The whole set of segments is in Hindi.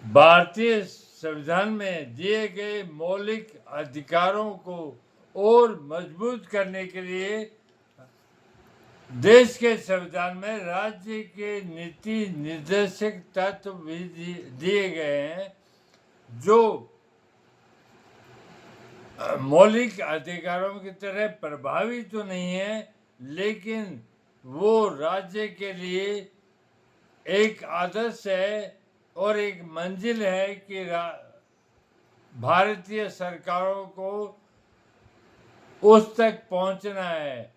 भारतीय संविधान में दिए गए मौलिक अधिकारों को और मजबूत करने के लिए देश के संविधान में राज्य के नीति निर्देशक तत्व भी दिए गए हैं, जो मौलिक अधिकारों की तरह प्रभावी तो नहीं है, लेकिन वो राज्य के लिए एक आदर्श है और एक मंजिल है कि भारतीय सरकारों को उस तक पहुंचना है।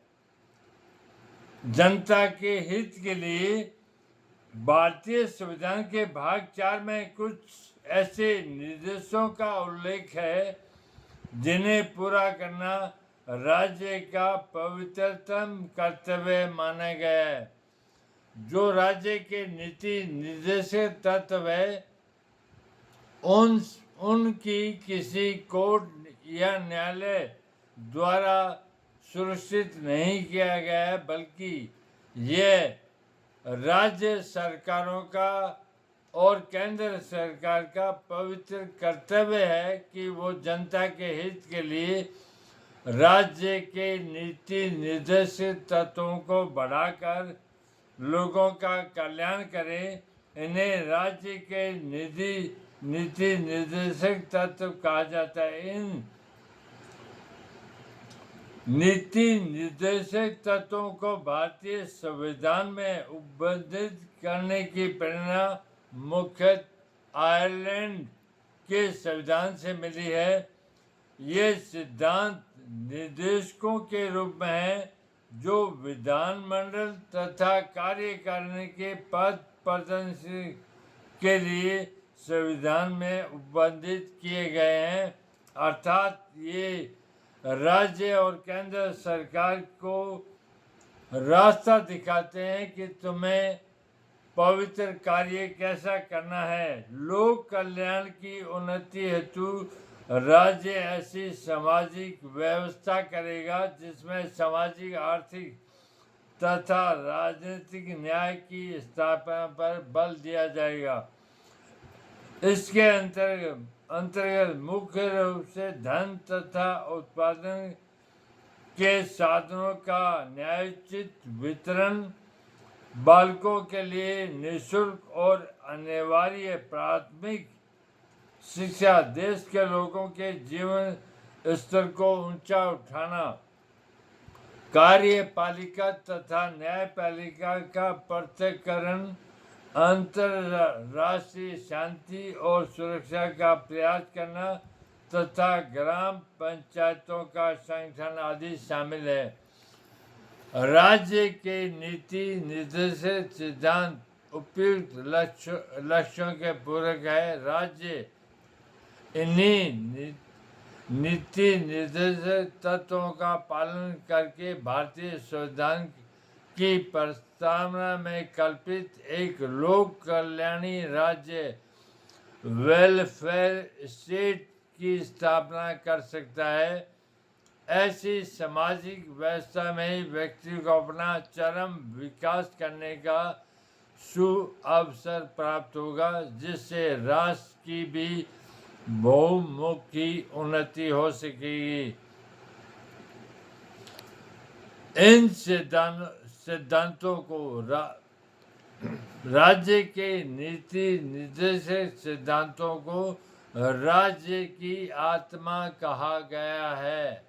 जनता के हित के लिए भारतीय संविधान के भाग 4 में कुछ ऐसे निर्देशों का उल्लेख है जिन्हें पूरा करना राज्य का पवित्रतम कर्तव्य माना गया है। जो राज्य के नीति निर्देशक तत्व है उनकी किसी कोर्ट या न्यायालय द्वारा सुरक्षित नहीं किया गया है, बल्कि यह राज्य सरकारों का और केंद्र सरकार का पवित्र कर्तव्य है कि वो जनता के हित के लिए राज्य के नीति निर्देशित तत्वों को बढ़ाकर लोगों का कल्याण करें। इन्हें राज्य के नीति निर्देशक तत्व कहा जाता है। इन नीति निर्देशक तत्वों को भारतीय संविधान में उपबंधित करने की प्रेरणा मुख्यतः आयरलैंड के संविधान से मिली है। ये सिद्धांत निर्देशकों के रूप में हैं जो विधानमंडल तथा कार्यकारिणी के पद प्रदर्शन के लिए संविधान में उपबंधित किए गए हैं। अर्थात ये राज्य और केंद्र सरकार को रास्ता दिखाते हैं कि तुम्हें पवित्र कार्य कैसा करना है। लोक कल्याण की उन्नति हेतु राज्य ऐसी सामाजिक व्यवस्था करेगा जिसमें सामाजिक, आर्थिक तथा राजनीतिक न्याय की स्थापना पर बल दिया जाएगा। इसके अंतर्गत मुख्य रूप से धन तथा उत्पादन के साधनों का न्यायोचित वितरण, बालकों के लिए निःशुल्क और अनिवार्य प्राथमिक शिक्षा, देश के लोगों के जीवन स्तर को ऊंचा उठाना, कार्यपालिका तथा न्यायपालिका का पृथक्करण, अंतरराष्ट्रीय शांति और सुरक्षा का प्रयास करना तथा ग्राम पंचायतों का संगठन आदि शामिल है। राज्य के नीति निर्देशित सिद्धांत उपयुक्त लक्ष्यों के पूरक है। राज्य इन्हीं नीति निर्देशित तत्वों का पालन करके भारतीय संविधान की प्रस्तावना में कल्पित एक लोक कल्याणी राज्य वेलफेयर स्टेट की स्थापना कर सकता है। ऐसी सामाजिक व्यवस्था में व्यक्ति को अपना चरम विकास करने का सुअवसर प्राप्त होगा, जिससे राष्ट्र की भी बहुमुखी उन्नति हो सकेगी। इन सिद्धांतों को राज्य के नीति निर्देशक सिद्धांतों को राज्य की आत्मा कहा गया है।